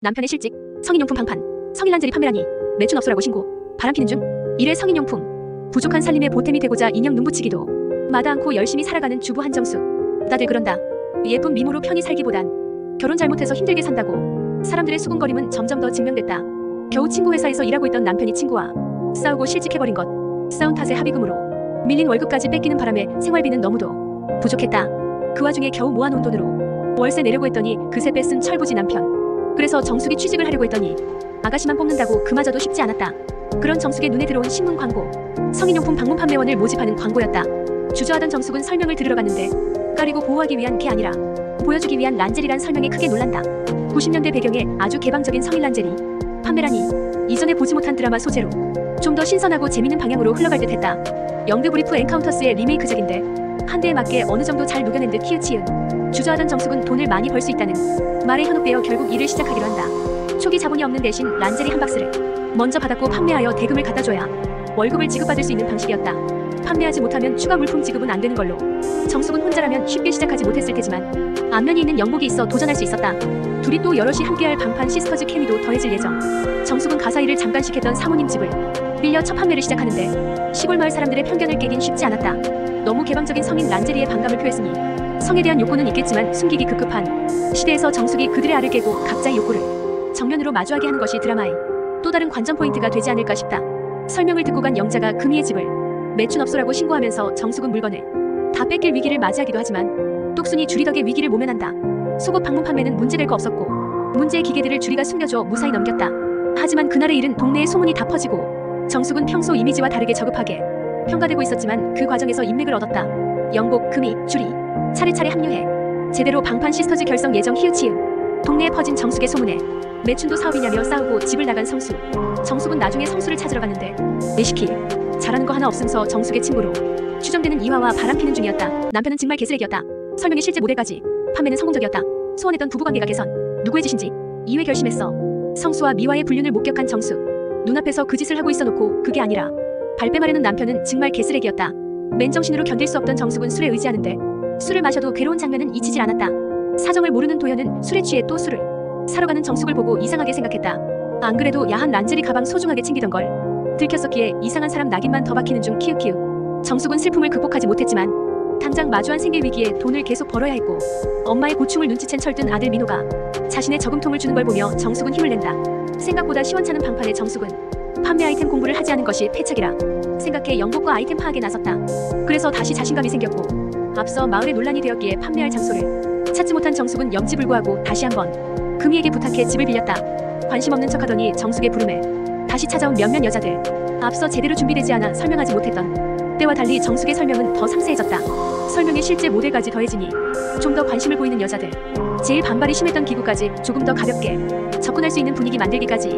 남편의 실직, 성인용품 방판, 성인란제리 판매라니 매춘 없소라고 신고, 바람피는 중. 일회 성인용품, 부족한 살림에 보탬이 되고자 인형 눈붙이기도 마다 않고 열심히 살아가는 주부 한정수. 다들 그런다. 예쁜 미모로 편히 살기보단 결혼 잘못해서 힘들게 산다고. 사람들의 수군거림은 점점 더 증명됐다. 겨우 친구 회사에서 일하고 있던 남편이 친구와 싸우고 실직해버린 것. 싸운 탓에 합의금으로 밀린 월급까지 뺏기는 바람에 생활비는 너무도 부족했다. 그 와중에 겨우 모아놓은 돈으로 월세 내려고 했더니 그새 뺏은 철부지 남편. 그래서 정숙이 취직을 하려고 했더니 아가씨만 뽑는다고 그마저도 쉽지 않았다. 그런 정숙의 눈에 들어온 신문 광고. 성인용품 방문 판매원을 모집하는 광고였다. 주저하던 정숙은 설명을 들으러 갔는데 까리고 보호하기 위한 게 아니라 보여주기 위한 란제리란 설명에 크게 놀란다. 90년대 배경에 아주 개방적인 성인 란제리 판매라니 이전에 보지 못한 드라마 소재로 좀 더 신선하고 재밌는 방향으로 흘러갈 듯 했다. 영드 브리프 엔카운터스의 리메이크작인데 한 대에 맞게 어느 정도 잘 녹여낸 듯 키읔치읔. 주저하던 정숙은 돈을 많이 벌 수 있다는 말에 현혹되어 결국 일을 시작하기로 한다. 초기 자본이 없는 대신 란제리 한 박스를 먼저 받았고 판매하여 대금을 갖다 줘야 월급을 지급받을 수 있는 방식이었다. 판매하지 못하면 추가 물품 지급은 안 되는 걸로. 정숙은 혼자라면 쉽게 시작하지 못했을 테지만 안면이 있는 영복이 있어 도전할 수 있었다. 둘이 또 여럿이 함께할 방판 시스터즈 케미도 더해질 예정. 정숙은 가사 일을 잠깐씩 했던 사모님 집을 빌려 첫 판매를 시작하는데 시골 마을 사람들의 편견을 깨긴 쉽지 않았다. 너무 개방적인 성인 란제리에 반감을 표했으니 성에 대한 욕구는 있겠지만 숨기기 급급한 시대에서 정숙이 그들의 알을 깨고 각자의 욕구를 정면으로 마주하게 하는 것이 드라마의 또 다른 관전 포인트가 되지 않을까 싶다. 설명을 듣고 간 영자가 금이의 집을 매춘 없소라고 신고하면서 정숙은 물건을 다 뺏길 위기를 맞이하기도 하지만 똑순이 주리덕의 위기를 모면한다. 속옷 방문 판매는 문제될 거 없었고 문제의 기계들을 주리가 숨겨줘 무사히 넘겼다. 하지만 그날의 일은 동네에 소문이 다 퍼지고 정숙은 평소 이미지와 다르게 저급하게 평가되고 있었지만 그 과정에서 인맥을 얻었다. 영복, 금이, 주리 차례차례 합류해 제대로 방판 시스터즈 결성 예정 히읗히읗. 동네에 퍼진 정숙의 소문에 매춘도 사업이냐며 싸우고 집을 나간 성수. 정숙은 나중에 성수를 찾으러 갔는데 내시키 잘하는 거 하나 없으면서 정숙의 친구로 추정되는 이화와 바람피는 중이었다. 남편은 정말 개쓰레기였다. 설명의 실제 모델까지. 판매는 성공적이었다. 소원했던 부부관계가 개선. 누구의 짓인지 2회 결심했어. 성수와 미화의 불륜을 목격한 정숙. 눈앞에서 그 짓을 하고 있어놓고 그게 아니라 발뺌 하려는 남편은 정말 개쓰레기였다. 맨정신으로 견딜 수 없던 정숙은 술에 의지하는데 술을 마셔도 괴로운 장면은 잊히질 않았다. 사정을 모르는 도현은 술에 취해 또 술을 사러 가는 정숙을 보고 이상하게 생각했다. 안 그래도 야한 란제리 가방 소중하게 챙기던 걸 들켰었기에 이상한 사람 낙인만 더 박히는 중 키읔키읔. 정숙은 슬픔을 극복하지 못했지만 당장 마주한 생계 위기에 돈을 계속 벌어야 했고 엄마의 고충을 눈치챈 철든 아들 민호가 자신의 저금통을 주는 걸 보며 정숙은 힘을 낸다. 생각보다 시원찮은 방판에 정숙은 판매 아이템 공부를 하지 않은 것이 패착이라 생각해 영복과 아이템 파악에 나섰다. 그래서 다시 자신감이 생겼고 앞서 마을에 논란이 되었기에 판매할 장소를 찾지 못한 정숙은 염치불구하고 다시 한번 금이에게 부탁해 집을 빌렸다. 관심 없는 척하더니 정숙의 부름에 다시 찾아온 몇몇 여자들. 앞서 제대로 준비되지 않아 설명하지 못했던 때와 달리 정숙의 설명은 더 상세해졌다. 설명에 실제 모델까지 더해지니 좀 더 관심을 보이는 여자들. 제일 반발이 심했던 기구까지 조금 더 가볍게 접근할 수 있는 분위기 만들기까지.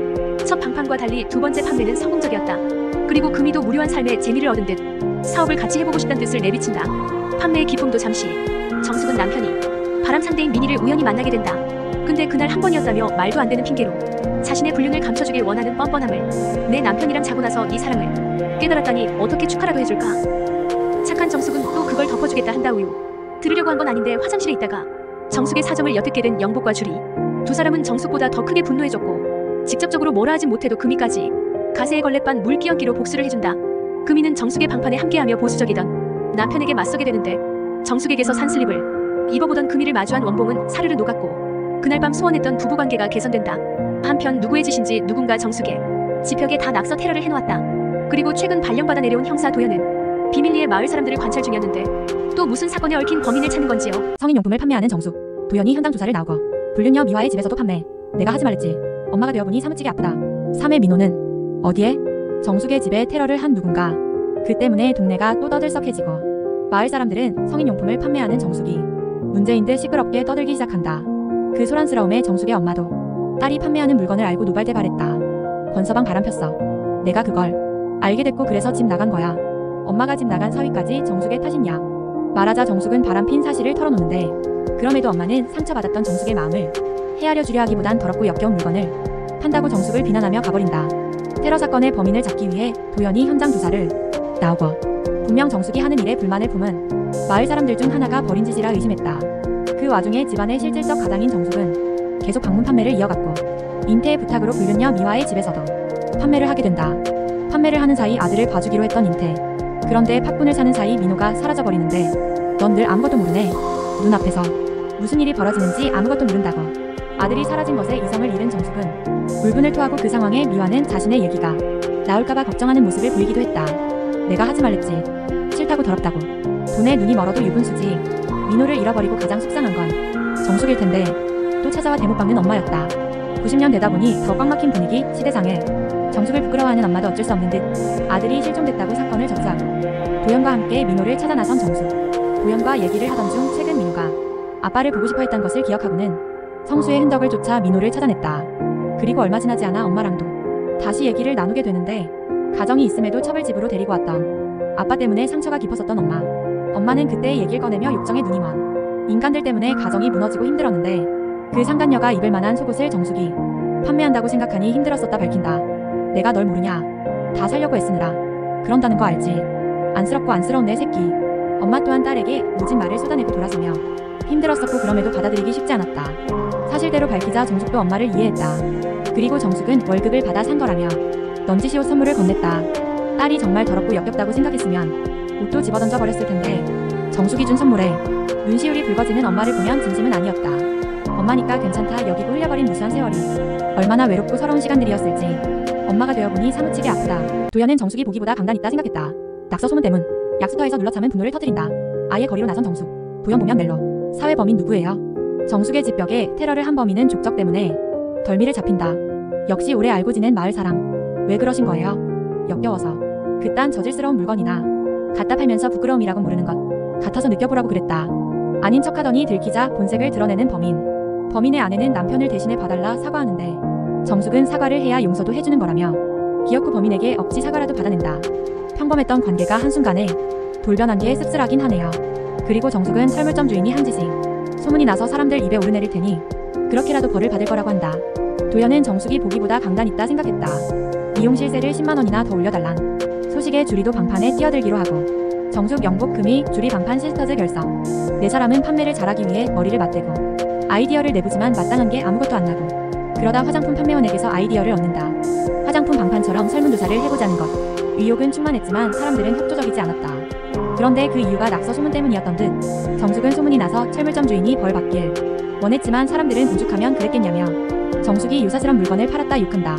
첫 방판과 달리 두 번째 판매는 성공적이었다. 그리고 금이도 무료한 삶의 재미를 얻은 듯 사업을 같이 해보고 싶다는 뜻을 내비친다. 판매의 기쁨도 잠시. 정숙은 남편이 바람 상대인 민희를 우연히 만나게 된다. 근데 그날 한 번이었다며 말도 안 되는 핑계로 자신의 불륜을 감춰주길 원하는 뻔뻔함을 내 남편이랑 자고 나서 네 사랑을 깨달았다니 어떻게 축하라도 해줄까. 착한 정숙은 또 그걸 덮어주겠다 한다. 우유 들으려고 한 건 아닌데 화장실에 있다가 정숙의 사정을 엿듣게 된 영복과 주리. 두 사람은 정숙보다 더 크게 분노해줬고 직접적으로 뭐라 하진 못해도 금이까지 가세의 걸레반 물 끼얹기로 복수를 해준다. 금이는 정숙의 방판에 함께하며 보수적이던 남편에게 맞서게 되는데 정숙에게서 산슬립을 입어보던 금이를 마주한 원봉은 사르르 녹았고 그날 밤 소원했던 부부관계가 개선된다. 한편 누구의 짓인지 누군가 정숙의 지벽에 다 낙서 테러를 해놓았다. 그리고 최근 발령받아 내려온 형사 도현은 비밀리에 마을 사람들을 관찰 중이었는데 또 무슨 사건에 얽힌 범인을 찾는 건지요. 성인용품을 판매하는 정숙. 도현이 현장 조사를 나오고 불륜녀 미화의 집에서도 판매. 내가 하지 말랬지. 엄마가 되어보니 사무치게 아프다. 3회 민호는 어디에? 정숙의 집에 테러를 한 누군가. 그 때문에 동네가 또 떠들썩해지고 마을 사람들은 성인용품을 판매하는 정숙이 문제인 듯 시끄럽게 떠들기 시작한다. 그 소란스러움에 정숙의 엄마도 딸이 판매하는 물건을 알고 노발대발했다. 권서방 바람 폈어. 내가 그걸 알게 됐고 그래서 집 나간 거야. 엄마가 집 나간 사위까지 정숙의 탓이냐. 말하자 정숙은 바람핀 사실을 털어놓는데 그럼에도 엄마는 상처받았던 정숙의 마음을 헤아려 주려 하기보단 더럽고 역겨운 물건을 판다고 정숙을 비난하며 가버린다. 테러 사건의 범인을 잡기 위해 도연이 현장 조사를 나오고 분명 정숙이 하는 일에 불만을 품은 마을 사람들 중 하나가 벌인 짓이라 의심했다. 그 와중에 집안의 실질적 가장인 정숙은 계속 방문 판매를 이어갔고 인태의 부탁으로 불륜녀 미화의 집에서도 판매를 하게 된다. 판매를 하는 사이 아들을 봐주기로 했던 인태. 그런데 팥분을 사는 사이 민호가 사라져버리는데 넌 늘 아무것도 모르네. 눈앞에서 무슨 일이 벌어지는지 아무것도 모른다고. 아들이 사라진 것에 이성을 잃은 정숙은 울분을 토하고 그 상황에 미화는 자신의 얘기가 나올까봐 걱정하는 모습을 보이기도 했다. 내가 하지 말랬지. 싫다고 더럽다고. 돈에 눈이 멀어도 유분수지. 민호를 잃어버리고 가장 속상한 건 정숙일 텐데 또 찾아와 대못 박는 엄마였다. 90년 되다 보니 더 꽉 막힌 분위기, 시대상에 정숙을 부끄러워하는 엄마도 어쩔 수 없는 듯 아들이 실종됐다고 사건을 접수하고 도연과 함께 민호를 찾아 나선 정숙. 도연과 얘기를 하던 중 최근 민호가 아빠를 보고 싶어 했던 것을 기억하고는 성수의 흔적을 쫓아 민호를 찾아냈다. 그리고 얼마 지나지 않아 엄마랑도 다시 얘기를 나누게 되는데 가정이 있음에도 첩을 집으로 데리고 왔던 아빠 때문에 상처가 깊었었던 엄마. 엄마는 그때의 얘기를 꺼내며 욕정에 눈이 먼 인간들 때문에 가정이 무너지고 힘들었는데 그 상간녀가 입을 만한 속옷을 정숙이 판매한다고 생각하니 힘들었었다 밝힌다. 내가 널 모르냐. 다 살려고 애쓰느라 그런다는 거 알지. 안쓰럽고 안쓰러운 내 새끼. 엄마 또한 딸에게 모진 말을 쏟아내고 돌아서며 힘들었었고 그럼에도 받아들이기 쉽지 않았다. 사실대로 밝히자 정숙도 엄마를 이해했다. 그리고 정숙은 월급을 받아 산 거라며 넌지시옷 선물을 건넸다. 딸이 정말 더럽고 역겹다고 생각했으면 옷도 집어던져 버렸을 텐데 정숙이 준 선물에 눈시울이 붉어지는 엄마를 보면 진심은 아니었다. 엄마니까 괜찮다 여기고 흘려버린 무수한 세월이 얼마나 외롭고 서러운 시간들이었을지 엄마가 되어보니 사무치게 아프다. 도연은 정숙이 보기보다 강단 있다 생각했다. 낙서 소문 때문 약수터에서 눌러 참은 분노를 터뜨린다. 아예 거리로 나선 정숙. 도연 보면 멜로. 사회 범인 누구예요? 정숙의 집 벽에 테러를 한 범인은 족적 때문에 덜미를 잡힌다. 역시 오래 알고 지낸 마을 사람. 왜 그러신 거예요? 역겨워서. 그딴 저질스러운 물건이나 갖다 팔면서 부끄러움이라고 모르는 것 같아서 느껴보라고 그랬다. 아닌 척하더니 들키자 본색을 드러내는 범인. 범인의 아내는 남편을 대신해 봐달라 사과하는데 정숙은 사과를 해야 용서도 해주는 거라며 기어코 범인에게 억지 사과라도 받아낸다. 평범했던 관계가 한순간에 돌변한 게 씁쓸하긴 하네요. 그리고 정숙은 철물점 주인이 한 짓이 소문이 나서 사람들 입에 오르내릴 테니 그렇게라도 벌을 받을 거라고 한다. 도연은 정숙이 보기보다 강단 있다 생각했다. 미용실세를 10만원이나 더 올려달란 소식에 주리도 방판에 뛰어들기로 하고 정숙 영복 금이 주리 방판 시스터즈 결성. 네 사람은 판매를 잘하기 위해 머리를 맞대고 아이디어를 내보지만 마땅한 게 아무것도 안 나고 그러다 화장품 판매원에게서 아이디어를 얻는다. 화장품 방판처럼 설문조사를 해보자는 것. 의욕은 충만했지만 사람들은 협조적이지 않았다. 그런데 그 이유가 낙서 소문 때문이었던 듯 정숙은 소문이 나서 철물점 주인이 벌 받길 원했지만 사람들은 오죽하면 그랬겠냐며 정숙이 유사스런 물건을 팔았다 욕한다.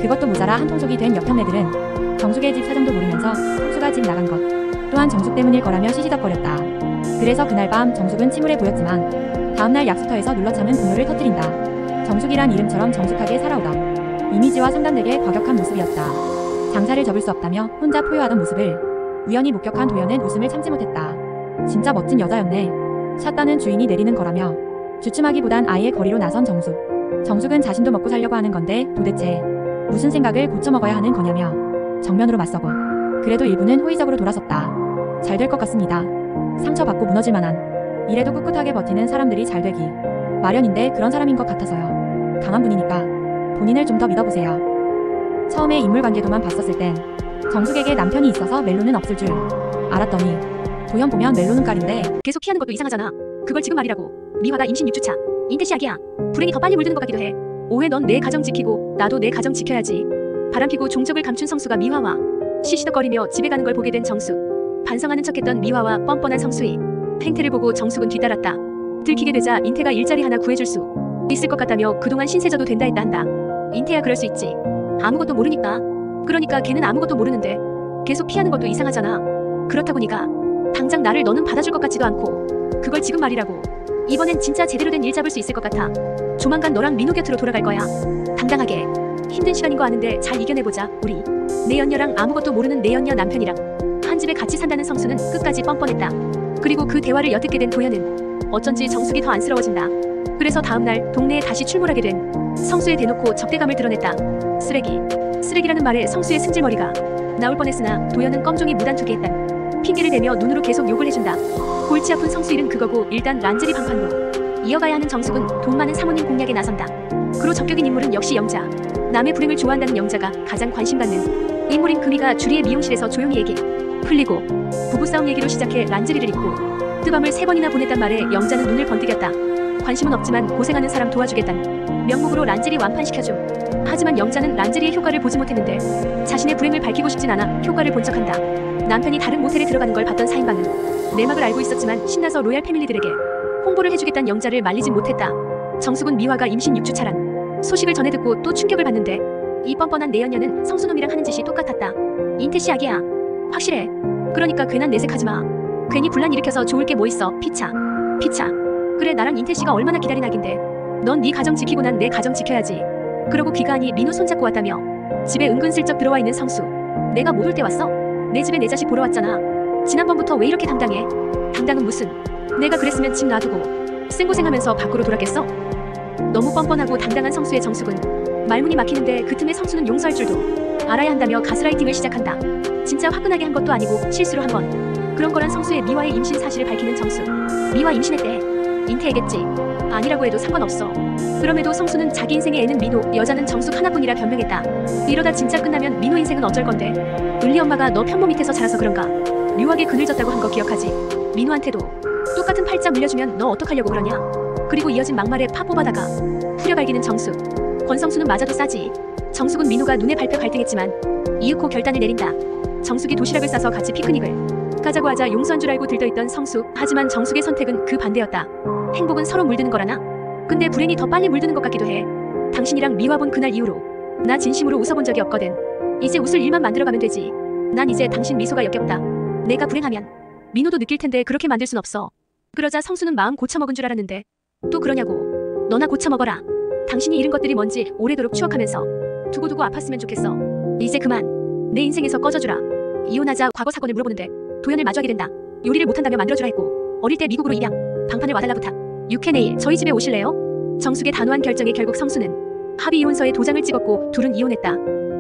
그것도 모자라 한통속이 된 옆형네들은 정숙의 집 사정도 모르면서 성수가 집 나간 것 또한 정숙 때문일 거라며 시시덕거렸다. 그래서 그날 밤 정숙은 침울해 보였지만 다음날 약수터에서 눌러참은 분노를 터뜨린다. 정숙이란 이름처럼 정숙하게 살아오던 이미지와 상반되게 과격한 모습이었다. 장사를 접을 수 없다며 혼자 포효하던 모습을 우연히 목격한 도연은 웃음을 참지 못했다. 진짜 멋진 여자였네. 샷다는 주인이 내리는 거라며 주춤하기보단 아예 거리로 나선 정숙. 정숙은 자신도 먹고 살려고 하는 건데 도대체 무슨 생각을 고쳐먹어야 하는 거냐며 정면으로 맞서고 그래도 일부는 호의적으로 돌아섰다. 잘 될 것 같습니다. 상처받고 무너질 만한 이래도 꿋꿋하게 버티는 사람들이 잘 되기 마련인데 그런 사람인 것 같아서요. 강한 분이니까 본인을 좀 더 믿어보세요. 처음에 인물관계도만 봤었을 땐 정숙에게 남편이 있어서 멜로는 없을 줄 알았더니 도연 보면 멜로 눈깔인데 계속 피하는 것도 이상하잖아. 그걸 지금 말이라고. 미화가 임신 6주차. 인태 씨약이야. 불행이 더 빨리 물드는 것 같기도 해. 오해 넌 내 가정 지키고 나도 내 가정 지켜야지. 바람피고 종적을 감춘 성수가 미화와 시시덕거리며 집에 가는 걸 보게 된 정숙. 반성하는 척했던 미화와 뻔뻔한 성수이 행태를 보고 정숙은 뒤따랐다. 들키게 되자 인태가 일자리 하나 구해줄 수 있을 것 같다며 그동안 신세져도 된다 했다 한다. 인태야 그럴 수 있지. 아무것도 모르니까. 그러니까 걔는 아무것도 모르는데 계속 피하는 것도 이상하잖아. 그렇다고 니가 당장 나를 너는 받아줄 것 같지도 않고 그걸 지금 말이라고. 이번엔 진짜 제대로 된 일 잡을 수 있을 것 같아. 조만간 너랑 민호 곁으로 돌아갈 거야. 당당하게. 힘든 시간인 거 아는데 잘 이겨내보자 우리. 내 연녀랑 아무것도 모르는 내 연녀 남편이랑 한 집에 같이 산다는 성수는 끝까지 뻔뻔했다. 그리고 그 대화를 엿듣게 된 도연은 어쩐지 정숙이 더 안쓰러워진다. 그래서 다음날 동네에 다시 출몰하게 된 성수에 대놓고 적대감을 드러냈다. 쓰레기라는 말에 성수의 승질머리가 나올 뻔했으나 도연은 껌종이 무단투기했단 핑계를 대며 눈으로 계속 욕을 해준다. 골치 아픈 성수 일은 그거고 일단 란제리 방판으로 이어가야 하는 정숙은 돈 많은 사모님 공략에 나선다. 그로 적격인 인물은 역시 영자. 남의 불행을 좋아한다는 영자가 가장 관심받는 인물인 금이가 주리의 미용실에서 조용히 얘기 풀리고 부부싸움 얘기로 시작해 란제리를 입고 뜨밤을 3번이나 보냈단 말에 영자는 눈을 번뜩였다. 관심은 없지만 고생하는 사람 도와주겠다는 명목으로 란제리 완판시켜줌. 하지만 영자는 란제리의 효과를 보지 못했는데 자신의 불행을 밝히고 싶진 않아 효과를 본 척한다. 남편이 다른 모텔에 들어가는 걸 봤던 사인방은 내막을 알고 있었지만 신나서 로얄 패밀리들에게 홍보를 해주겠다는 영자를 말리진 못했다. 정숙은 미화가 임신 6주차란 소식을 전해 듣고 또 충격을 받는데 이 뻔뻔한 내연녀는 성수놈이랑 하는 짓이 똑같았다. 인태씨 아기야. 확실해. 그러니까 괜한 내색하지마. 괜히 분란 일으켜서 좋을 게 뭐 있어. 피차. 그래 나랑 인태씨가 얼마나 기다린 아긴데. 넌 네 가정 지키고 난 내 가정 지켜야지. 그러고 귀가하니 민호 손잡고 왔다며. 집에 은근슬쩍 들어와 있는 성수. 내가 못 올 때 왔어? 내 집에 내 자식 보러 왔잖아. 지난번부터 왜 이렇게 당당해? 당당은 무슨. 내가 그랬으면 집 놔두고 생고생하면서 밖으로 돌았겠어? 너무 뻔뻔하고 당당한 성수의 정숙은 말문이 막히는데 그 틈에 성수는 용서할 줄도 알아야 한다며 가스라이팅을 시작한다. 진짜 화끈하게 한 것도 아니고 실수로 한 번. 그런 거란 성수의 미화의 임신 사실을 밝히는 정수. 미화 임신했대. 인태애겠지. 아니라고 해도 상관없어. 그럼에도 성수는 자기 인생의 애는 민호, 여자는 정숙 하나뿐이라 변명했다. 이러다 진짜 끝나면 민호 인생은 어쩔 건데. 을리 엄마가 너 편모 밑에서 자라서 그런가. 묘하게 그늘졌다고 한 거 기억하지? 민호한테도 똑같은 팔자 물려주면 너 어떡하려고 그러냐. 그리고 이어진 막말에 파 뽑아다가 후려갈기는 정숙. 권성수는 맞아도 싸지. 정숙은 민호가 눈에 밟혀 갈등했지만 이윽고 결단을 내린다. 정숙이 도시락을 싸서 같이 피크닉을 가자고 하자 용서한 줄 알고 들떠있던 성수. 하지만 정숙의 선택은 그 반대였다. 행복은 서로 물드는 거라나? 근데 불행이 더 빨리 물드는 것 같기도 해. 당신이랑 미화 본 그날 이후로 나 진심으로 웃어본 적이 없거든. 이제 웃을 일만 만들어가면 되지. 난 이제 당신 미소가 역겹다. 내가 불행하면 민호도 느낄 텐데 그렇게 만들 순 없어. 그러자 성수는 마음 고쳐먹은 줄 알았는데 또 그러냐고. 너나 고쳐먹어라. 당신이 잃은 것들이 뭔지 오래도록 추억하면서 두고두고 아팠으면 좋겠어. 이제 그만 내 인생에서 꺼져주라. 이혼하자 과거 사건을 물어보는데 도연을 마주하게 된다. 요리를 못한다며 만들어주라 했고 어릴 때 미국으로 입양, 방판을 와달라 부탁. 6회 내일 저희 집에 오실래요? 정숙의 단호한 결정에 결국 성수는 합의 이혼서에 도장을 찍었고 둘은 이혼했다.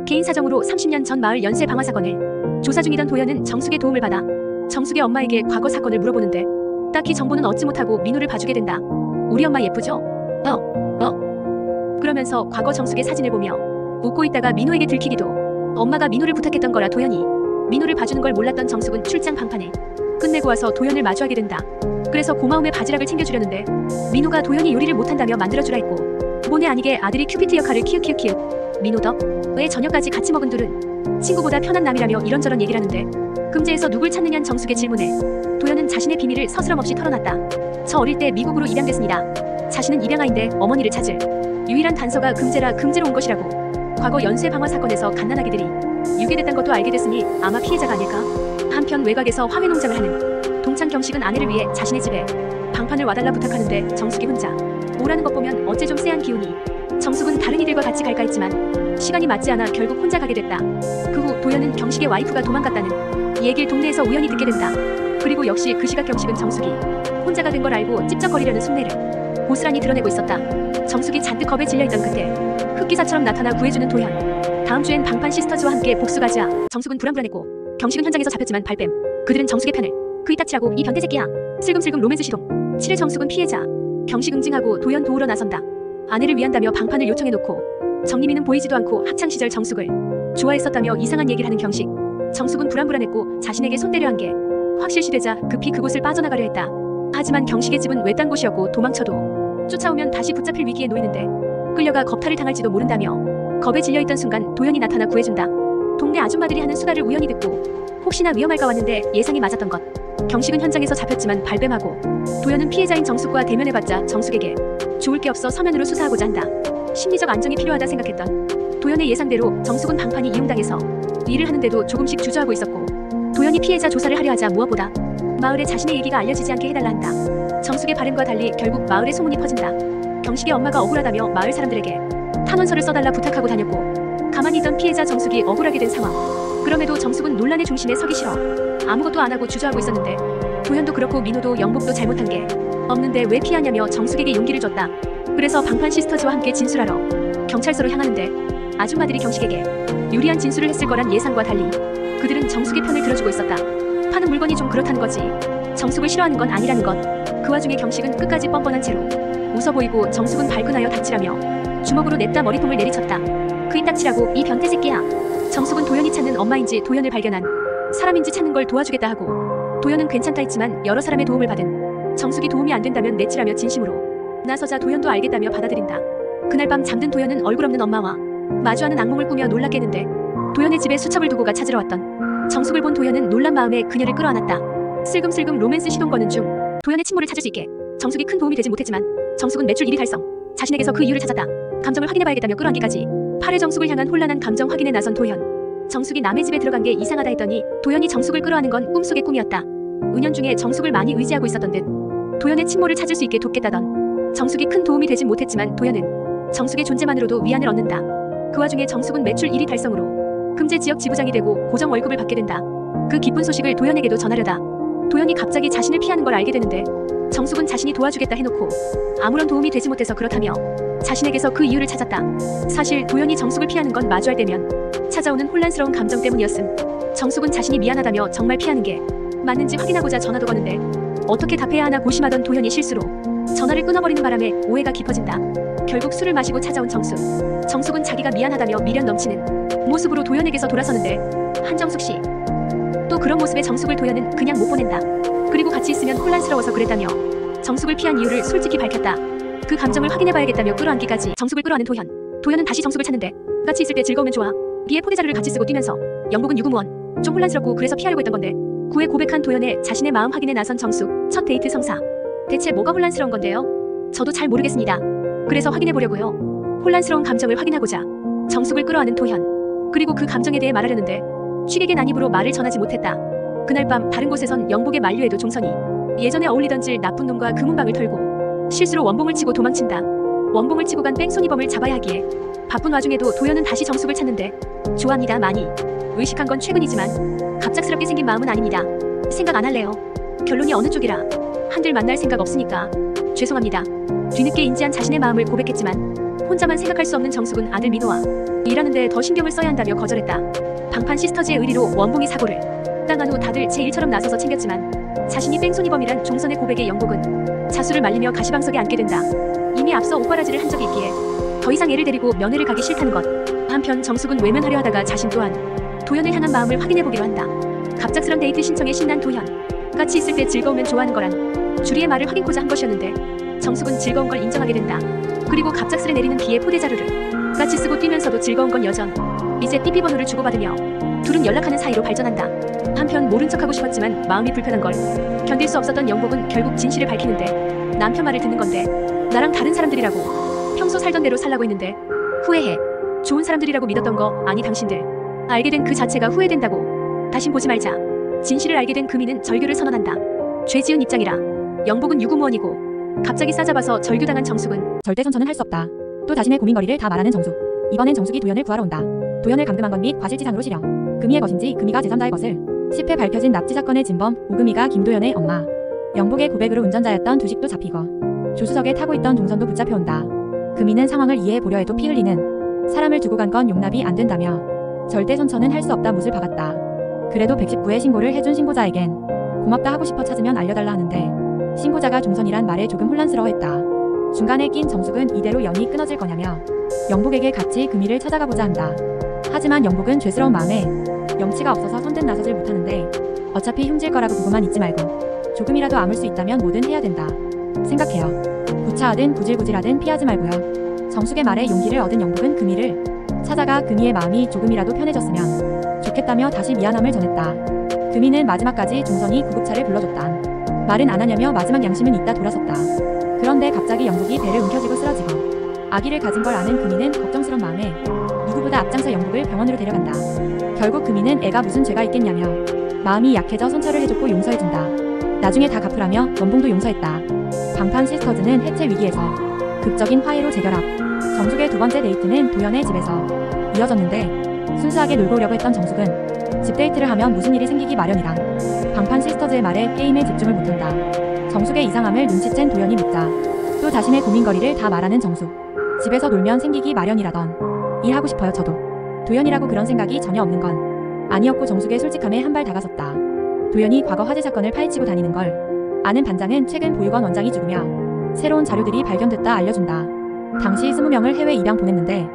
개인 사정으로 30년 전 마을 연쇄 방화 사건을 조사 중이던 도연은 정숙의 도움을 받아 정숙의 엄마에게 과거 사건을 물어보는데 딱히 정보는 얻지 못하고 민호를 봐주게 된다. 우리 엄마 예쁘죠? 그러면서 과거 정숙의 사진을 보며 웃고 있다가 민호에게 들키기도. 엄마가 민호를 부탁했던 거라 도연이 민호를 봐주는 걸 몰랐던 정숙은 출장 방판에 끝내고 와서 도연을 마주하게 된다. 그래서 고마움에 바지락을 챙겨주려는데 민호가 도연이 요리를 못한다며 만들어주라 했고 본의 아니게 아들이 큐피트 역할을 키읔. 민호 덕? 왜 저녁까지 같이 먹은 둘은 친구보다 편한 남이라며 이런저런 얘기를 하는데 금제에서 누굴 찾느냐는 정숙의 질문에 도연은 자신의 비밀을 서스럼없이 털어놨다. 저 어릴 때 미국으로 입양됐습니다. 자신은 입양아인데 어머니를 찾을 유일한 단서가 금제라 금제로 온 것이라고. 과거 연쇄 방화 사건에서 갓난아기들이 유괴됐단 것도 알게 됐으니 아마 피해자가 아닐까. 한편 외곽에서 화훼 농장을 하는 동창 경식은 아내를 위해 자신의 집에 방판을 와달라 부탁하는데 정숙이 혼자 오라는 것 보면 어째 좀 쎄한 기운이. 정숙은 다른 이들과 같이 갈까 했지만 시간이 맞지 않아 결국 혼자 가게 됐다. 그 후 도연은 경식의 와이프가 도망갔다는 얘기를 동네에서 우연히 듣게 된다. 그리고 역시 그 시각 경식은 정숙이 혼자가 된 걸 알고 찝쩍거리려는 속내를 고스란히 드러내고 있었다. 정숙이 잔뜩 겁에 질려있던 그때 흑기사처럼 나타나 구해주는 도연. 다음 주엔 방판 시스터즈와 함께 복수가자. 정숙은 불안불안했고 경식은 현장에서 잡혔지만 발뺌. 그들은 정숙의 편을 그이 따치라고 이 변태 새끼야. 슬금슬금 로맨스 시동. 7일 정숙은 피해자. 경식 응징하고 도연 도우러 나선다. 아내를 위한다며 방판을 요청해놓고 정림이는 보이지도 않고 학창시절 정숙을 좋아했었다며 이상한 얘기를 하는 경식. 정숙은 불안불안했고 자신에게 손대려 한 게 확실시되자 급히 그곳을 빠져나가려 했다. 하지만 경식의 집은 외딴 곳이었고 도망쳐도 쫓아오면 다시 붙잡힐 위기에 놓이는데 끌려가 겁탈을 당할지도 모른다며 겁에 질려있던 순간 도연이 나타나 구해준다. 동네 아줌마들이 하는 수다를 우연히 듣고 혹시나 위험할까 왔는데 예상이 맞았던 것. 경식은 현장에서 잡혔지만 발뺌하고 도연은 피해자인 정숙과 대면해봤자 정숙에게 좋을 게 없어 서면으로 수사하고자 한다. 심리적 안정이 필요하다 생각했던 도연의 예상대로 정숙은 방판이 이용당해서 일을 하는데도 조금씩 주저하고 있었고 도연이 피해자 조사를 하려 하자 무엇보다 마을에 자신의 얘기가 알려지지 않게 해달라 한다. 정숙의 바램과 달리 결국 마을에 소문이 퍼진다. 경식의 엄마가 억울하다며 마을 사람들에게 탄원서를 써달라 부탁하고 다녔고 가만히 있던 피해자 정숙이 억울하게 된 상황. 그럼에도 정숙은 논란의 중심에 서기 싫어 아무것도 안 하고 주저하고 있었는데 도연도 그렇고 민호도 영복도 잘못한 게 없는데 왜 피하냐며 정숙에게 용기를 줬다. 그래서 방판 시스터즈와 함께 진술하러 경찰서로 향하는데 아줌마들이 경식에게 유리한 진술을 했을 거란 예상과 달리 그들은 정숙의 편을 들어주고 있었다. 파는 물건이 좀 그렇다는 거지. 정숙을 싫어하는 건 아니라는 것. 그 와중에 경식은 끝까지 뻔뻔한 채로 웃어 보이고 정숙은 발끈하여 닥치라며 주먹으로 냅다 머리통을 내리쳤다. 그이 닥치라고 이 변태 새끼야. 정숙은 도연이 찾는 엄마인지 도연을 발견한 사람인지 찾는 걸 도와주겠다 하고 도연은 괜찮다 했지만 여러 사람의 도움을 받은 정숙이 도움이 안 된다면 내치라며 진심으로 나서자 도연도 알겠다며 받아들인다. 그날 밤 잠든 도연은 얼굴 없는 엄마와 마주하는 악몽을 꾸며 놀라 깨는데 도연의 집에 수첩을 두고 가 찾으러 왔던 정숙을 본 도연은 놀란 마음에 그녀를 끌어안았다. 슬금슬금 로맨스 시동 거는 중 도연의 친모를 찾을 수 있게 정숙이 큰 도움이 되진 못했지만 정숙은 매출 1위 달성. 자신에게서 그 이유를 찾았다. 감정을 확인해봐야겠다며 끌어안기까지. 8회 정숙을 향한 혼란한 감정 확인에 나선 도연. 정숙이 남의 집에 들어간 게 이상하다 했더니 도연이 정숙을 끌어안은 건 꿈속의 꿈이었다. 은연중에 정숙을 많이 의지하고 있었던 듯 도연의 친모를 찾을 수 있게 돕겠다던 정숙이 큰 도움이 되진 못했지만 도연은 정숙의 존재만으로도 위안을 얻는다. 그 와중에 정숙은 매출 1위 달성으로 금제 지역 지부장이 되고 고정 월급을 받게 된다. 그 기쁜 소식을 도연에게도 전하려다 도연이 갑자기 자신을 피하는 걸 알게 되는데 정숙은 자신이 도와주겠다 해놓고 아무런 도움이 되지 못해서 그렇다며 자신에게서 그 이유를 찾았다. 사실 도연이 정숙을 피하는 건 마주할 때면 찾아오는 혼란스러운 감정 때문이었음. 정숙은 자신이 미안하다며 정말 피하는 게 맞는지 확인하고자 전화도 거는데 어떻게 답해야 하나 고심하던 도연이 실수로 전화를 끊어버리는 바람에 오해가 깊어진다. 결국 술을 마시고 찾아온 정숙. 정숙은 자기가 미안하다며 미련 넘치는 모습으로 도연에게서 돌아서는데 한정숙 씨. 또 그런 모습의 정숙을 도연은 그냥 못 보낸다. 그리고 같이 있으면 혼란스러워서 그랬다며 정숙을 피한 이유를 솔직히 밝혔다. 그 감정을 확인해봐야겠다며 끌어안기까지 정숙을 끌어안은 도연. 도연은 다시 정숙을 찾는데 같이 있을 때 즐거우면 좋아. 비의 포대자루를 같이 쓰고 뛰면서 영복은 유구무원. 좀 혼란스럽고 그래서 피하려고 했던 건데 구에 고백한 도연의 자신의 마음 확인에 나선 정숙. 첫 데이트 성사. 대체 뭐가 혼란스러운 건데요? 저도 잘 모르겠습니다. 그래서 확인해보려고요. 혼란스러운 감정을 확인하고자 정숙을 끌어안은 도연. 그리고 그 감정에 대해 말하려는데 취객의 난입으로 말을 전하지 못했다. 그날 밤 다른 곳에선 영복의 만류에도 종선이 예전에 어울리던 질 나쁜 놈과 금은방을 털고 실수로 원봉을 치고 도망친다. 원봉을 치고 간 뺑소니범을 잡아야 하기에 바쁜 와중에도 도연은 다시 정숙을 찾는데 좋아합니다. 많이 의식한 건 최근이지만 갑작스럽게 생긴 마음은 아닙니다. 생각 안 할래요. 결론이 어느 쪽이라 한들 만날 생각 없으니까 죄송합니다. 뒤늦게 인지한 자신의 마음을 고백했지만 혼자만 생각할 수 없는 정숙은 아들 민호와 일하는데 더 신경을 써야 한다며 거절했다. 방판 시스터즈의 의리로 원봉이 사고를 당한 후 다들 제 일처럼 나서서 챙겼지만 자신이 뺑소니범이란 종선의 고백에 영복은 자수를 말리며 가시방석에 앉게 된다. 이미 앞서 오빠라지를 한 적이 있기에 더 이상 애를 데리고 면회를 가기 싫다는 것. 한편 정숙은 외면하려 하다가 자신 또한 도연을 향한 마음을 확인해보기로 한다. 갑작스런 데이트 신청에 신난 도연. 같이 있을 때 즐거우면 좋아하는 거란 주리의 말을 확인코자 한 것이었는데 정숙은 즐거운 걸 인정하게 된다. 그리고 갑작스레 내리는 비의 포대자루를 같이 쓰고 뛰면서도 즐거운 건 여전. 이제 삐삐번호를 주고받으며 둘은 연락하는 사이로 발전한다. 한편 모른 척하고 싶었지만 마음이 불편한 걸 견딜 수 없었던 영복은 결국 진실을 밝히는데 남편 말을 듣는 건데 나랑 다른 사람들이라고 평소 살던 대로 살라고 했는데 후회해. 좋은 사람들이라고 믿었던 거 아니 당신들. 알게 된 그 자체가 후회된다고. 다신 보지 말자. 진실을 알게 된 금이는 절규를 선언한다. 죄 지은 입장이라 영복은 유구무원이고 갑자기 싸잡아서 절규당한 정숙은 절대 선처는 할 수 없다. 또 자신의 고민거리를 다 말하는 정숙. 이번엔 정숙이 도연을 구하러 온다. 도연을 감금한 것 및 과실치상으로 실형. 금이의 것인지 금이가 제3자의 것을. 10회 밝혀진 납치 사건의 진범 우금이가 김도연의 엄마. 영복의 고백으로 운전자였던 두식도 잡히고 조수석에 타고 있던 동선도 붙잡혀온다. 금이는 상황을 이해해보려 해도 피 흘리는 사람을 두고 간 건 용납이 안 된다며 절대 선처는 할 수 없다 못을 박았다. 그래도 119에 신고를 해준 신고자에겐 고맙다 하고 싶어 찾으면 알려달라 하는데 신고자가 종선이란 말에 조금 혼란스러워했다. 중간에 낀 정숙은 이대로 연이 끊어질 거냐며 영복에게 같이 금이를 찾아가보자 한다. 하지만 영복은 죄스러운 마음에 염치가 없어서 선뜻 나서질 못하는데 어차피 흉질 거라고 보고만 있지 말고 조금이라도 아물 수 있다면 뭐든 해야 된다 생각해요. 구차하든 구질구질하든 피하지 말고요. 정숙의 말에 용기를 얻은 영복은 금이를 찾아가 금이의 마음이 조금이라도 편해졌으면 좋겠다며 다시 미안함을 전했다. 금이는 마지막까지 종선이 구급차를 불러줬다. 말은 안 하냐며 마지막 양심은 있다 돌아섰다. 그런데 갑자기 영복이 배를 움켜쥐고 쓰러지고 아기를 가진 걸 아는 금이는 걱정스런 마음에 누구보다 앞장서 영복을 병원으로 데려간다. 결국 금이는 애가 무슨 죄가 있겠냐며 마음이 약해져 선처를 해줬고 용서해준다. 나중에 다 갚으라며 원봉도 용서했다. 방판 시스터즈는 해체 위기에서 극적인 화해로 재결합. 정숙의 두 번째 데이트는 도연의 집에서 이어졌는데 순수하게 놀고 오려고 했던 정숙은 집 데이트를 하면 무슨 일이 생기기 마련이란 방판 시스터즈의 말에 게임에 집중을 못한다. 정숙의 이상함을 눈치챈 도연이 묻자 또 자신의 고민거리를 다 말하는 정숙. 집에서 놀면 생기기 마련이라던 일하고 싶어요 저도. 도연이라고 그런 생각이 전혀 없는 건 아니었고 정숙의 솔직함에 한 발 다가섰다. 도연이 과거 화재 사건을 파헤치고 다니는 걸 아는 반장은 최근 보육원 원장이 죽으며 새로운 자료들이 발견됐다 알려준다. 당시 20명을 해외 입양 보냈는데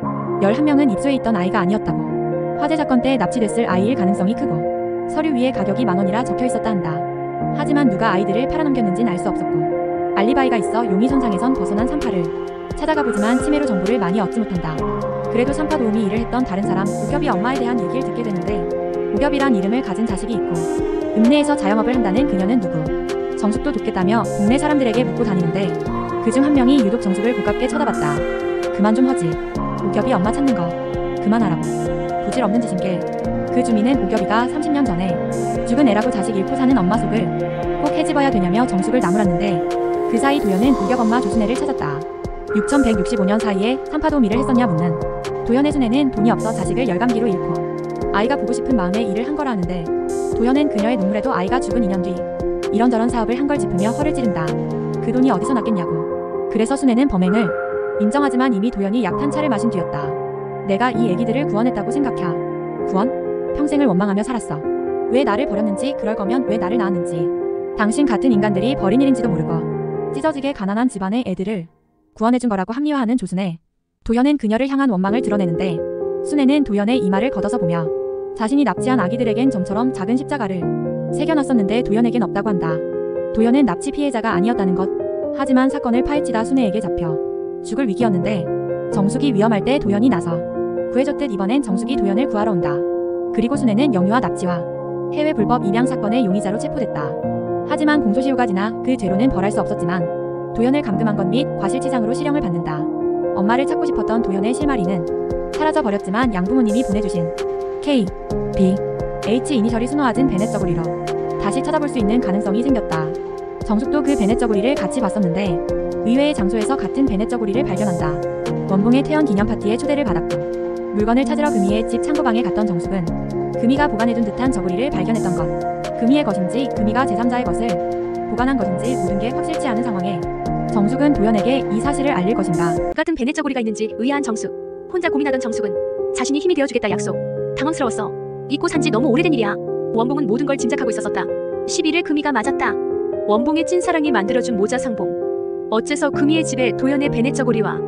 11명은 입소해 있던 아이가 아니었다고. 화재 사건 때 납치됐을 아이일 가능성이 크고 서류 위에 가격이 10,000원이라 적혀 있었다 한다. 하지만 누가 아이들을 팔아넘겼는진 알 수 없었고 알리바이가 있어 용의 손상에선 벗어난 산파를 찾아가 보지만 치매로 정보를 많이 얻지 못한다. 그래도 산파 도우미 일을 했던 다른 사람 우겹이 엄마에 대한 얘기를 듣게 되는데 우겹이란 이름을 가진 자식이 있고 읍내에서 자영업을 한다는 그녀는 누구? 정숙도 돕겠다며 동네 사람들에게 묻고 다니는데 그중 한 명이 유독 정숙을 고깝게 쳐다봤다. 그만 좀 하지. 우겹이 엄마 찾는 거 그만하라고. 부질없는 짓인게. 그 주민은 우겹이가 30년 전에 죽은 애라고 자식 잃고 사는 엄마 속을 꼭 해집어야 되냐며 정숙을 나무랐는데 그 사이 도연은 우겹 엄마 조순애를 찾았다. 6165년 사이에 산파도우미를 했었냐 묻는 도연의 순애는 돈이 없어 자식을 열감기로 잃고 아이가 보고 싶은 마음에 일을 한 거라 하는데 도연은 그녀의 눈물에도 아이가 죽은 2년 뒤 이런저런 사업을 한 걸 짚으며 허를 찌른다. 그 돈이 어디서 났겠냐고. 그래서 순애는 범행을 인정하지만 이미 도연이 약 탄 차를 마신 뒤였다. 내가 이 애기들을 구원했다고 생각해. 구원? 평생을 원망하며 살았어. 왜 나를 버렸는지 그럴 거면 왜 나를 낳았는지. 당신 같은 인간들이 버린 일인지도 모르고 찢어지게 가난한 집안의 애들을 구원해준 거라고 합리화하는 조순애. 도연은 그녀를 향한 원망을 드러내는데 순애는 도연의 이마를 걷어서 보며 자신이 납치한 아기들에겐 점처럼 작은 십자가를 새겨놨었는데 도연에겐 없다고 한다. 도연은 납치 피해자가 아니었다는 것. 하지만 사건을 파헤치다 순애에게 잡혀 죽을 위기였는데 정숙이 위험할 때 도연이 나서 구해줬듯 이번엔 정숙이 도연을 구하러 온다. 그리고 순애는 영유아 납치와 해외 불법 입양 사건의 용의자로 체포됐다. 하지만 공소시효가 지나 그 죄로는 벌할 수 없었지만 도연을 감금한 것 및 과실치상으로 실형을 받는다. 엄마를 찾고 싶었던 도연의 실마리는 사라져 버렸지만 양부모님이 보내주신 K, B, H 이니셜이 순화하진 베넷 저고리로 다시 찾아볼 수 있는 가능성이 생겼다. 정숙도 그 베넷 저고리를 같이 봤었는데 의외의 장소에서 같은 베넷 저고리를 발견한다. 원봉의 퇴원 기념 파티에 초대를 받았고 물건을 찾으러 금이의 집 창고방에 갔던 정숙은 금이가 보관해둔 듯한 저고리를 발견했던 것. 금이의 것인지 금이가 제3자의 것을 보관한 것인지 모든 게 확실치 않은 상황에 정숙은 도연에게 이 사실을 알릴 것인가. 같은 베넷 저고리가 있는지 의아한 정숙. 혼자 고민하던 정숙은 자신이 힘이 되어주겠다 약속. 당황스러웠어. 잊고 산지 너무 오래된 일이야. 원봉은 모든 걸 짐작하고 있었었다. 11일 금이가 맞았다. 원봉의 찐사랑이 만들어준 모자 상봉. 어째서 금이의 집에 도연의 베넷 저고리와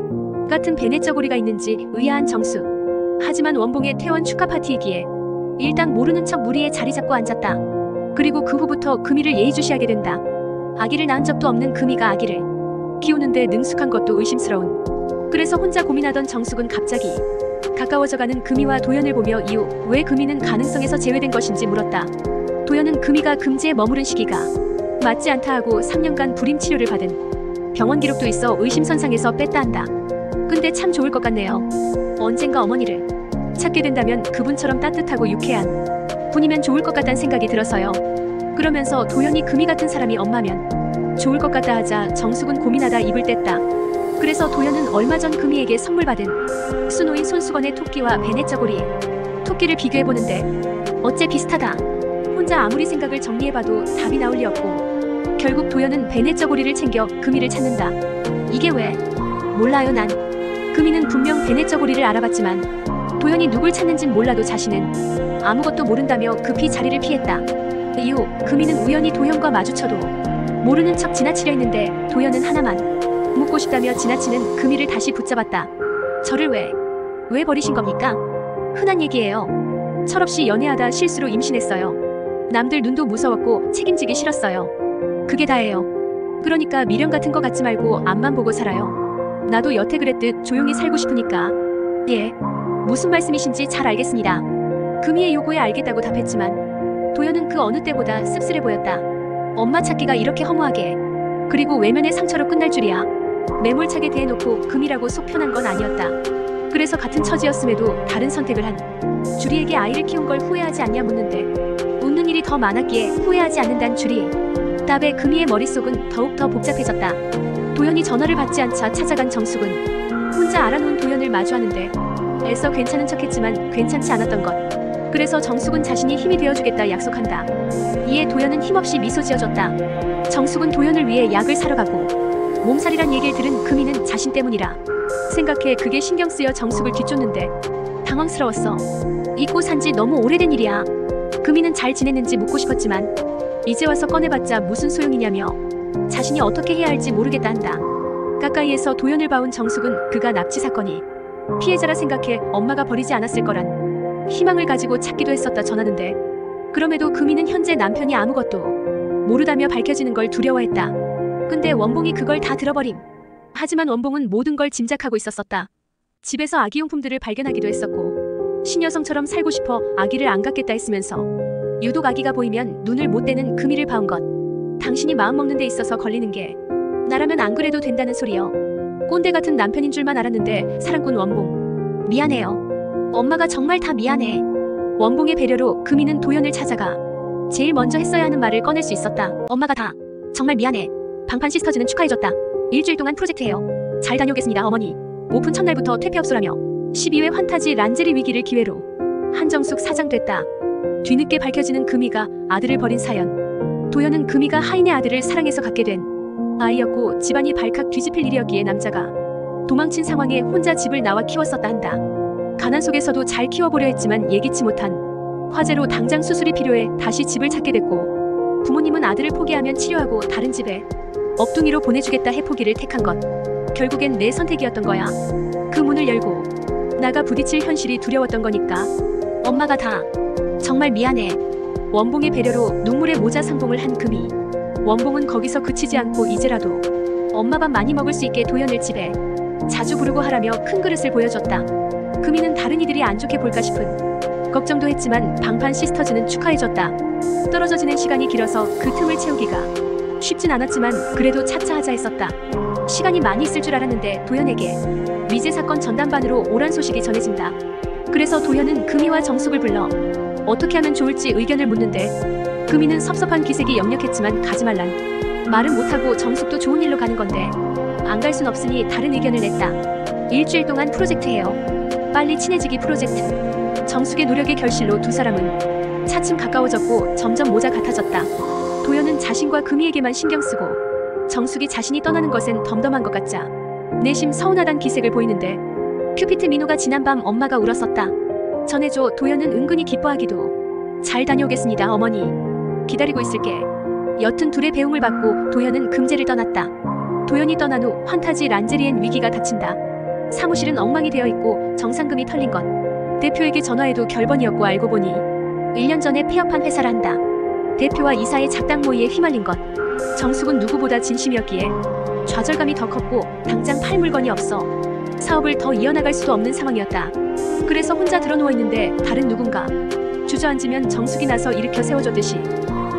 같은 베넷 저고리가 있는지 의아한 정숙. 하지만 원봉의 퇴원 축하 파티이기에 일단 모르는 척 무리에 자리 잡고 앉았다. 그리고 그 후부터 금이를 예의주시하게 된다. 아기를 낳은 적도 없는 금이가 아기를 키우는데 능숙한 것도 의심스러운. 그래서 혼자 고민하던 정숙은 갑자기 가까워져가는 금이와 도연을 보며 이후 왜 금이는 가능성에서 제외된 것인지 물었다. 도연은 금이가 금지에 머무른 시기가 맞지 않다 하고 3년간 불임 치료를 받은 병원 기록도 있어 의심선상에서 뺐다 한다. 근데 참 좋을 것 같네요. 언젠가 어머니를 찾게 된다면 그분처럼 따뜻하고 유쾌한 분이면 좋을 것 같다는 생각이 들어서요. 그러면서 도연이 금이 같은 사람이 엄마면 좋을 것 같다 하자 정숙은 고민하다 입을 뗐다. 그래서 도연은 얼마 전 금이에게 선물 받은 수노인 손수건의 토끼와 베넷 저고리 토끼를 비교해보는데 어째 비슷하다. 혼자 아무리 생각을 정리해봐도 답이 나올 리 없고 결국 도연은 베넷 저고리를 챙겨 금이를 찾는다. 이게 왜? 몰라요 난. 금이는 분명 베넷 저고리를 알아봤지만 도연이 누굴 찾는진 몰라도 자신은 아무것도 모른다며 급히 자리를 피했다. 이후 금이는 우연히 도연과 마주쳐도 모르는 척 지나치려 했는데 도연은 하나만 묻고 싶다며 지나치는 금이를 다시 붙잡았다. 저를 왜 버리신 겁니까? 흔한 얘기예요. 철없이 연애하다 실수로 임신했어요. 남들 눈도 무서웠고 책임지기 싫었어요. 그게 다예요. 그러니까 미련 같은 거 갖지 말고 앞만 보고 살아요. 나도 여태 그랬듯 조용히 살고 싶으니까. 예, 무슨 말씀이신지 잘 알겠습니다. 금이의 요구에 알겠다고 답했지만 도연은 그 어느 때보다 씁쓸해 보였다. 엄마 찾기가 이렇게 허무하게 그리고 외면의 상처로 끝날 줄이야. 매몰차게 대해놓고 금이라고 속 편한 건 아니었다. 그래서 같은 처지였음에도 다른 선택을 한 주리에게 아이를 키운 걸 후회하지 않냐 묻는데 웃는 일이 더 많았기에 후회하지 않는단 주리. 답에 금이의 머릿속은 더욱더 복잡해졌다. 도연이 전화를 받지 않자 찾아간 정숙은 혼자 알아놓은 도연을 마주하는데 애써 괜찮은 척했지만 괜찮지 않았던 것. 그래서 정숙은 자신이 힘이 되어주겠다 약속한다. 이에 도연은 힘없이 미소 지어줬다. 정숙은 도연을 위해 약을 사러 가고 몸살이란 얘기를 들은 금이는 자신 때문이라 생각해 그게 신경 쓰여 정숙을 뒤쫓는데 당황스러웠어. 잊고 산지 너무 오래된 일이야. 금이는 잘 지냈는지 묻고 싶었지만 이제 와서 꺼내봤자 무슨 소용이냐며 자신이 어떻게 해야 할지 모르겠다 한다. 가까이에서 도연을 봐온 정숙은 그가 납치 사건이 피해자라 생각해 엄마가 버리지 않았을 거란 희망을 가지고 찾기도 했었다 전하는데 그럼에도 금이는 현재 남편이 아무것도 모르다며 밝혀지는 걸 두려워했다. 근데 원봉이 그걸 다 들어버림. 하지만 원봉은 모든 걸 짐작하고 있었었다. 집에서 아기용품들을 발견하기도 했었고 신여성처럼 살고 싶어 아기를 안 갖겠다 했으면서 유독 아기가 보이면 눈을 못 떼는 금이를 봐온 것. 당신이 마음먹는 데 있어서 걸리는 게 나라면 안 그래도 된다는 소리여. 꼰대 같은 남편인 줄만 알았는데 사랑꾼 원봉. 미안해요. 엄마가 정말 다 미안해. 원봉의 배려로 금이는 도연을 찾아가 제일 먼저 했어야 하는 말을 꺼낼 수 있었다. 엄마가 다 정말 미안해. 방판 시스터즈는 축하해줬다. 일주일 동안 프로젝트해요. 잘 다녀오겠습니다 어머니. 오픈 첫날부터 퇴폐업소라며 12회 환타지 란제리 위기를 기회로 한정숙 사장됐다. 뒤늦게 밝혀지는 금이가 아들을 버린 사연. 도연은 금이가 하인의 아들을 사랑해서 갖게 된 아이였고 집안이 발칵 뒤집힐 일이었기에 남자가 도망친 상황에 혼자 집을 나와 키웠었다 한다. 가난 속에서도 잘 키워보려 했지만 예기치 못한 화재로 당장 수술이 필요해 다시 집을 찾게 됐고 부모님은 아들을 포기하면 치료하고 다른 집에 업둥이로 보내주겠다 해 포기를 택한 것. 결국엔 내 선택이었던 거야. 그 문을 열고 나가 부딪힐 현실이 두려웠던 거니까. 엄마가 다 정말 미안해. 원봉의 배려로 눈물의 모자 상봉을 한 금이. 원봉은 거기서 그치지 않고 이제라도 엄마 밥 많이 먹을 수 있게 도연을 집에 자주 부르고 하라며 큰 그릇을 보여줬다. 금이는 다른 이들이 안 좋게 볼까 싶은 걱정도 했지만 방판 시스터즈는 축하해줬다. 떨어져 지낸 시간이 길어서 그 틈을 채우기가 쉽진 않았지만 그래도 차차 하자 했었다. 시간이 많이 있을 줄 알았는데 도연에게 위제 사건 전담반으로 오란 소식이 전해진다. 그래서 도연은 금이와 정숙을 불러 어떻게 하면 좋을지 의견을 묻는데 금이는 섭섭한 기색이 역력했지만 가지 말란 말은 못하고 정숙도 좋은 일로 가는 건데 안 갈 순 없으니 다른 의견을 냈다. 일주일 동안 프로젝트해요. 빨리 친해지기 프로젝트. 정숙의 노력의 결실로 두 사람은 차츰 가까워졌고 점점 모자 같아졌다. 도연은 자신과 금이에게만 신경쓰고 정숙이 자신이 떠나는 것엔 덤덤한 것 같자 내심 서운하단 기색을 보이는데 큐피트 민호가 지난밤 엄마가 울었었다. 전해줘. 도연은 은근히 기뻐하기도. 잘 다녀오겠습니다 어머니. 기다리고 있을게. 여튼 둘의 배웅을 받고 도연은 금제를 떠났다. 도연이 떠난 후 환타지 란제리엔 위기가 닥친다. 사무실은 엉망이 되어 있고 정상금이 털린 것. 대표에게 전화해도 결번이었고 알고 보니 1년 전에 폐업한 회사란다. 대표와 이사의 작당 모의에 휘말린 것. 정숙은 누구보다 진심이었기에 좌절감이 더 컸고 당장 팔 물건이 없어 사업을 더 이어나갈 수도 없는 상황이었다. 그래서 혼자 드러누워있는데 다른 누군가 주저앉으면 정숙이 나서 일으켜 세워줬듯이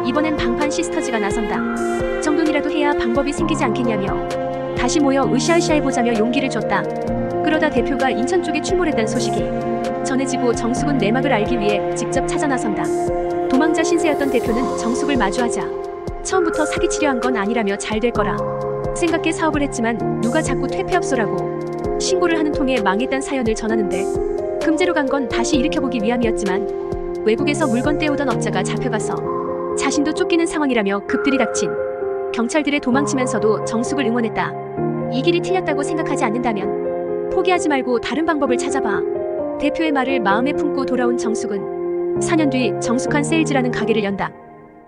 이번엔 방판 시스터즈가 나선다. 정돈이라도 해야 방법이 생기지 않겠냐며 다시 모여 으쌰으쌰해보자며 용기를 줬다. 그러다 대표가 인천 쪽에 출몰했다는 소식이 전해지고 정숙은 내막을 알기 위해 직접 찾아 나선다. 도망자 신세였던 대표는 정숙을 마주하자 처음부터 사기치려 한 건 아니라며 잘 될 거라 생각해 사업을 했지만 누가 자꾸 퇴폐업소라고 신고를 하는 통에 망했단 사연을 전하는데 금제로 간 건 다시 일으켜보기 위함이었지만 외국에서 물건 떼오던 업자가 잡혀가서 자신도 쫓기는 상황이라며 급들이 닥친 경찰들의 도망치면서도 정숙을 응원했다. 이 길이 틀렸다고 생각하지 않는다면 포기하지 말고 다른 방법을 찾아봐. 대표의 말을 마음에 품고 돌아온 정숙은 4년 뒤 정숙한 세일즈라는 가게를 연다.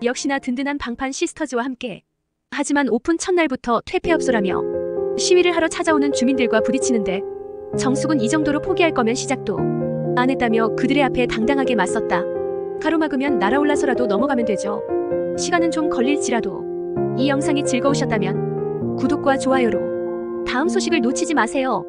역시나 든든한 방판 시스터즈와 함께. 하지만 오픈 첫날부터 퇴폐업소라며 시위를 하러 찾아오는 주민들과 부딪히는데 정숙은 이 정도로 포기할 거면 시작도 안 했다며 그들의 앞에 당당하게 맞섰다. 가로막으면 날아올라서라도 넘어가면 되죠. 시간은 좀 걸릴지라도. 이 영상이 즐거우셨다면 구독과 좋아요로 다음 소식을 놓치지 마세요.